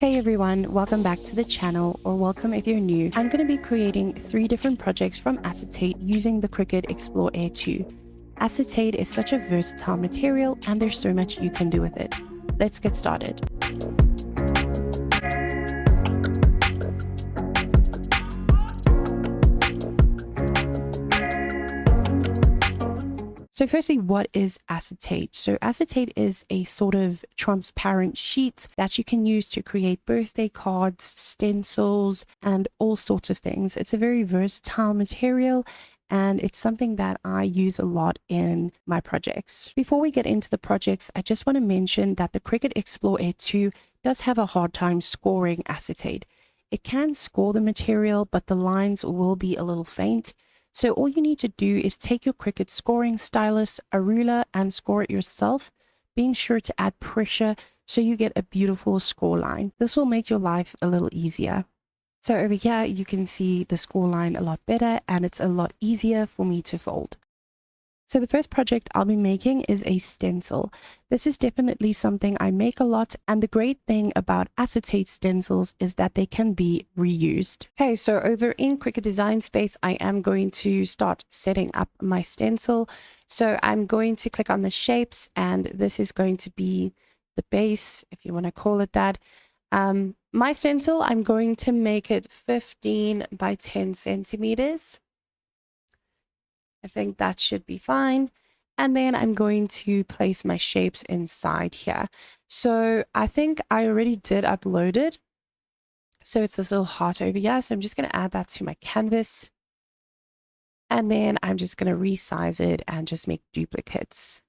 Hey everyone, welcome back to the channel, or welcome if you're new. I'm going to be creating 3 different projects from acetate using the Cricut Explore Air 2. Acetate is such a versatile material and there's so much you can do with it. Let's get started. So firstly, what is acetate? So acetate is a sort of transparent sheet that you can use to create birthday cards, stencils, and all sorts of things. It's a very versatile material and it's something that I use a lot in my projects. Before we get into the projects, I just want to mention that the Cricut Explore Air 2 does have a hard time scoring acetate. It can score the material, but the lines will be a little faint. So all you need to do is take your Cricut scoring stylus, a ruler, and score it yourself, being sure to add pressure so you get a beautiful score line. This will make your life a little easier. So over here, you can see the score line a lot better and it's a lot easier for me to fold. So the first project I'll be making is a stencil. This is definitely something I make a lot, and the great thing about acetate stencils is that they can be reused. Okay, so over in Cricut Design Space, I am going to start setting up my stencil. So I'm going to click on the shapes, and this is going to be the base, if you want to call it that. My stencil, I'm going to make it 15 by 10 centimeters. I think that should be fine. And then I'm going to place my shapes inside here. So I think I already did upload it. So it's this little heart over here. So I'm just going to add that to my canvas. And then I'm just going to resize it and just make duplicates.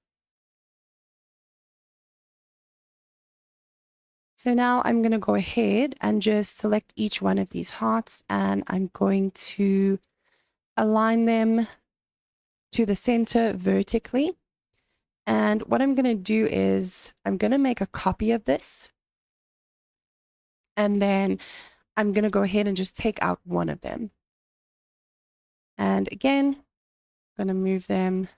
So now I'm going to go ahead and just select each one of these hearts, and I'm going to align them to the center vertically. And what I'm going to do is I'm going to make a copy of this. And then I'm going to go ahead and just take out one of them. And again, I'm going to move them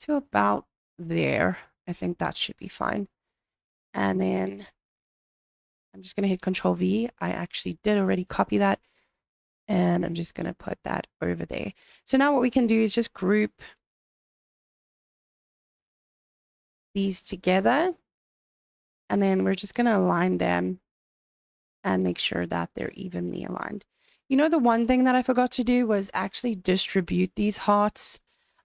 to about there. I think that should be fine. And then I'm just going to hit Control V. I actually did already copy that. And I'm just going to put that over there. So now what we can do is just group these together. And then we're just going to align them and make sure that they're evenly aligned. You know, the one thing that I forgot to do was actually distribute these hearts.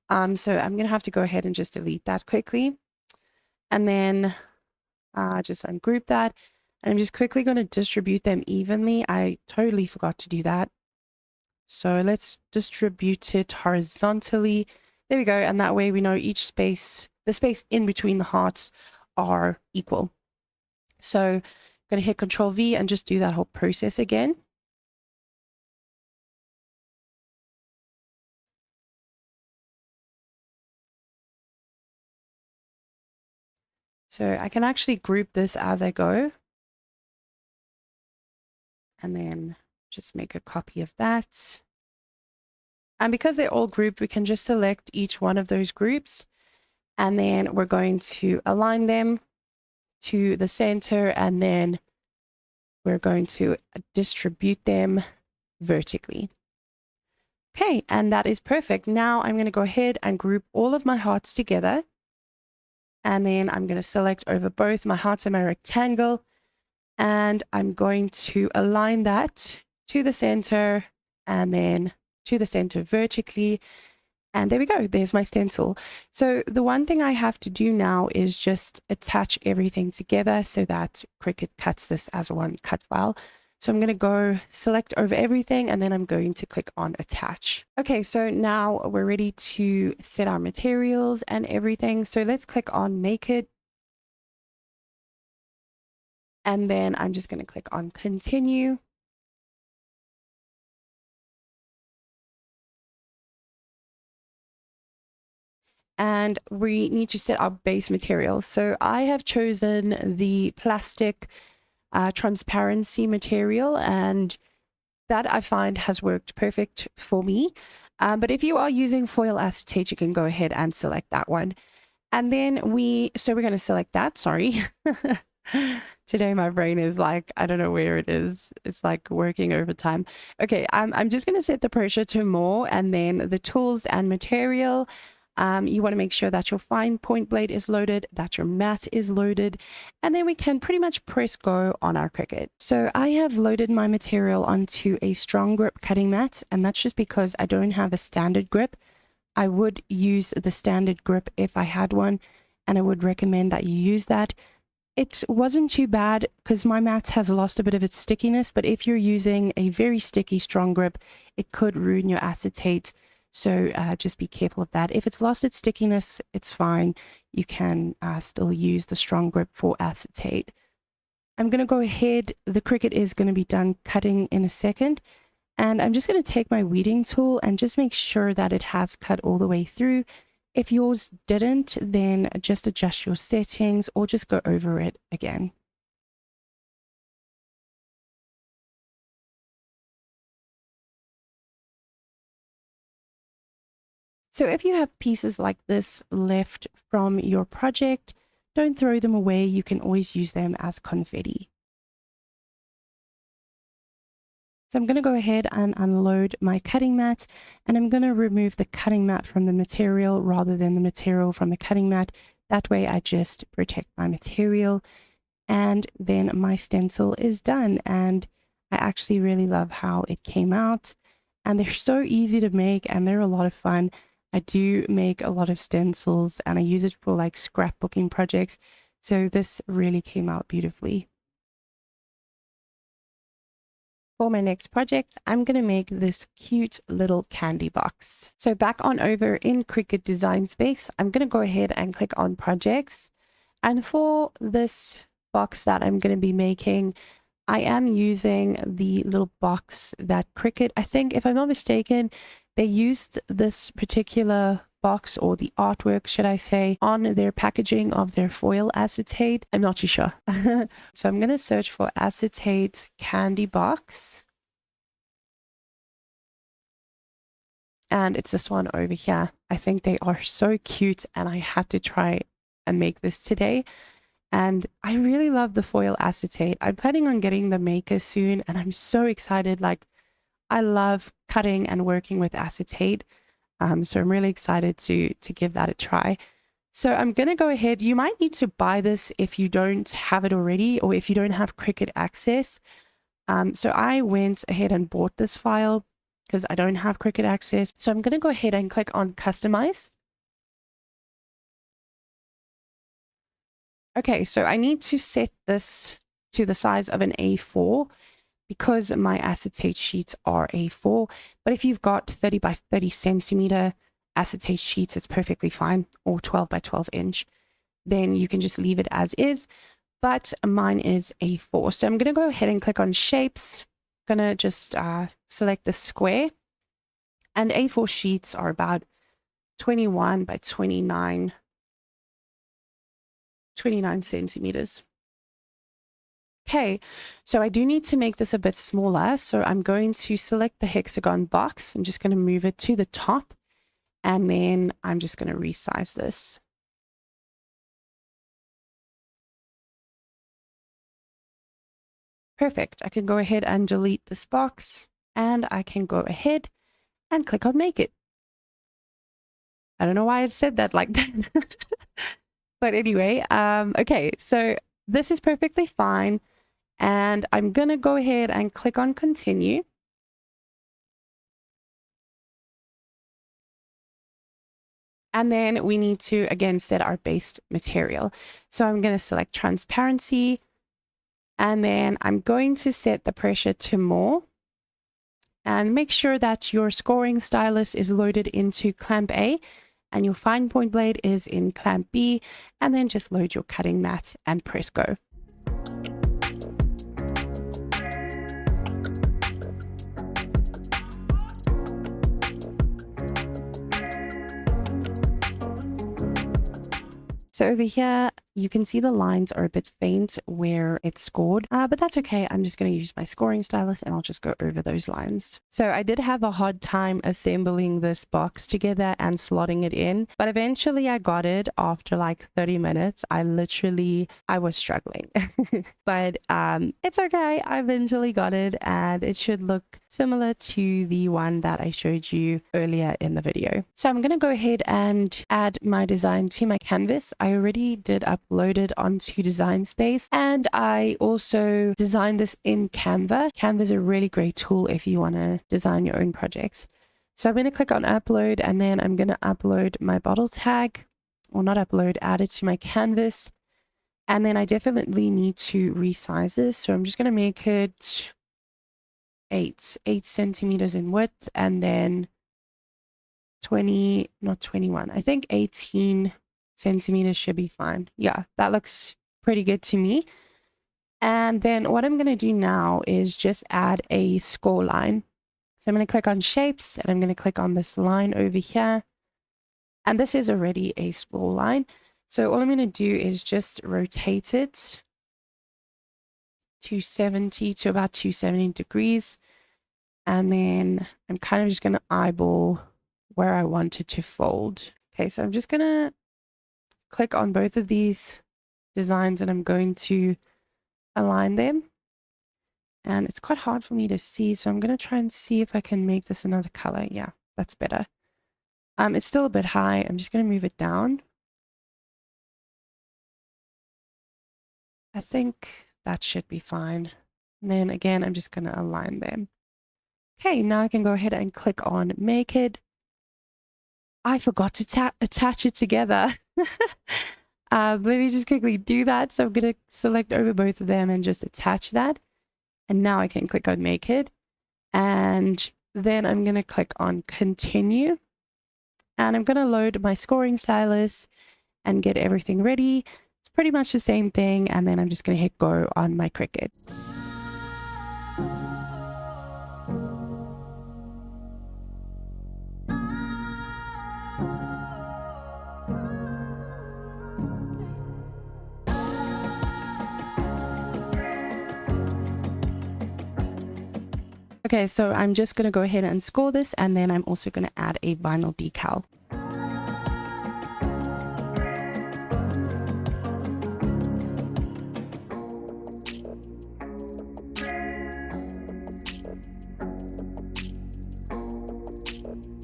So I'm going to have to go ahead and just delete that quickly. And then just ungroup that. And I'm just quickly going to distribute them evenly. I totally forgot to do that. So let's distribute it horizontally. There we go. And that way we know each space, the space in between the hearts are equal. So I'm going to hit Control V and just do that whole process again. So I can actually group this as I go. And then just make a copy of that. And because they're all grouped, we can just select each one of those groups. And then we're going to align them to the center. And then we're going to distribute them vertically. Okay, and that is perfect. Now I'm going to go ahead and group all of my hearts together. And then I'm going to select over both my hearts and my rectangle. And I'm going to align that to the center and then to the center vertically. And there we go. There's my stencil. So the one thing I have to do now is just attach everything together so that Cricut cuts this as one cut file. So I'm going to go select over everything and then I'm going to click on attach. Okay, so now we're ready to set our materials and everything. So let's click on make it. And then I'm just going to click on continue. And we need to set our base materials. So I have chosen the plastic transparency material, and that I find has worked perfect for me. But if you are using foil acetate, you can go ahead and select that one. And then we're going to select that, sorry. Today my brain is like, I don't know where it is. It's like working overtime. Okay, I'm just going to set the pressure to more, and then the tools and material. You want to make sure that your fine point blade is loaded, that your mat is loaded, and then we can pretty much press go on our Cricut. So I have loaded my material onto a strong grip cutting mat, and that's just because I don't have a standard grip. I would use the standard grip if I had one, and I would recommend that you use that. It wasn't too bad because my mat has lost a bit of its stickiness, but if you're using a very sticky strong grip, it could ruin your acetate. So just be careful of that. If it's lost its stickiness, it's fine. You can still use the strong grip for acetate. I'm going to go ahead. The Cricut is going to be done cutting in a second. And I'm just going to take my weeding tool and just make sure that it has cut all the way through. If yours didn't, then just adjust your settings or just go over it again. So if you have pieces like this left from your project, don't throw them away. You can always use them as confetti. So I'm going to go ahead and unload my cutting mat, and I'm going to remove the cutting mat from the material rather than the material from the cutting mat. That way I just protect my material, and then my stencil is done. And I actually really love how it came out, and they're so easy to make and they're a lot of fun. I do make a lot of stencils and I use it for like scrapbooking projects. So this really came out beautifully. For my next project, I'm going to make this cute little candy box. So back on over in Cricut Design Space, I'm going to go ahead and click on projects. And for this box that I'm going to be making, I am using the little box that Cricut, I think if I'm not mistaken, they used this particular box, or the artwork, should I say, on their packaging of their foil acetate. I'm not too sure. So I'm going to search for acetate candy box. And it's this one over here. I think they are so cute and I had to try and make this today. And I really love the foil acetate. I'm planning on getting the maker soon and I'm so excited. Like, I love cutting and working with acetate. So I'm really excited to give that a try. So I'm going to go ahead. You might need to buy this if you don't have it already, or if you don't have Cricut access. So I went ahead and bought this file because I don't have Cricut access. So I'm going to go ahead and click on customize. Okay, so I need to set this to the size of an A4 because my acetate sheets are A4. But if you've got 30 by 30 centimeter acetate sheets, it's perfectly fine, or 12 by 12 inch. Then you can just leave it as is. But mine is A4. So I'm going to go ahead and click on shapes. I'm going to just select the square. And A4 sheets are about 21 by 29 centimeters. Okay, so I do need to make this a bit smaller. So I'm going to select the hexagon box. I'm just going to move it to the top. And then I'm just going to resize this. Perfect. I can go ahead and delete this box. And I can go ahead and click on make it. I don't know why I said that like that. But anyway, okay, so this is perfectly fine. And I'm going to go ahead and click on continue. And then we need to, again, set our base material. So I'm going to select transparency. And then I'm going to set the pressure to more. And make sure that your scoring stylus is loaded into clamp A. And your fine point blade is in clamp B. And then just load your cutting mat and press go. So over here, You can see the lines are a bit faint where it's scored, but that's okay. I'm just going to use my scoring stylus and I'll just go over those lines. So I did have a hard time assembling this box together and slotting it in, but eventually I got it after like 30 minutes. I was struggling, but it's okay. I eventually got it and it should look similar to the one that I showed you earlier in the video. So I'm going to go ahead and add my design to my canvas. I already did upload it onto Design Space, and I also designed this in Canva. Canva is a really great tool if you want to design your own projects. So I'm going to click on upload, and then I'm going to upload my bottle tag, or not upload, add it to my canvas. And then I definitely need to resize this. So I'm just going to make it 8 centimeters in width, and then 21, I think 18 centimeters should be fine. Yeah, that looks pretty good to me. And then what I'm going to do now is just add a score line. So I'm going to click on shapes and I'm going to click on this line over here. And this is already a score line. So all I'm going to do is just rotate it 270 to about 270 degrees. And then I'm kind of just going to eyeball where I want it to fold. Okay, so I'm just going to click on both of these designs and I'm going to align them. And it's quite hard for me to see, so I'm going to try and see if I can make this another color. Yeah, that's better. It's still a bit high. I'm just going to move it down. I think that should be fine. And then again, I'm just going to align them. Okay, now I can go ahead and click on Make It. I forgot to attach it together. Let me just quickly do that. So I'm going to select over both of them and just attach that. And now I can click on Make It. And then I'm going to click on Continue. And I'm going to load my scoring stylus and get everything ready. It's pretty much the same thing. And then I'm just going to hit go on my Cricut. Okay, so I'm just going to go ahead and score this, and then I'm also going to add a vinyl decal.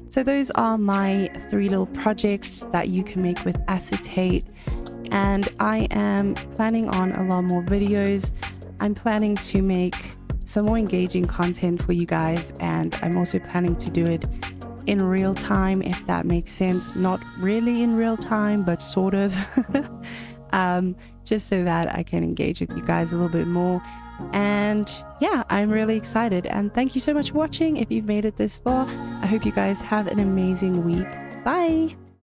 So those are my 3 little projects that you can make with acetate, and I am planning on a lot more videos. I'm planning to make some more engaging content for you guys, and I'm also planning to do it in real time, if that makes sense. Not really in real time, but sort of. Just so that I can engage with you guys a little bit more. And yeah, I'm really excited, and thank you so much for watching. If you've made it this far, I hope you guys have an amazing week. Bye.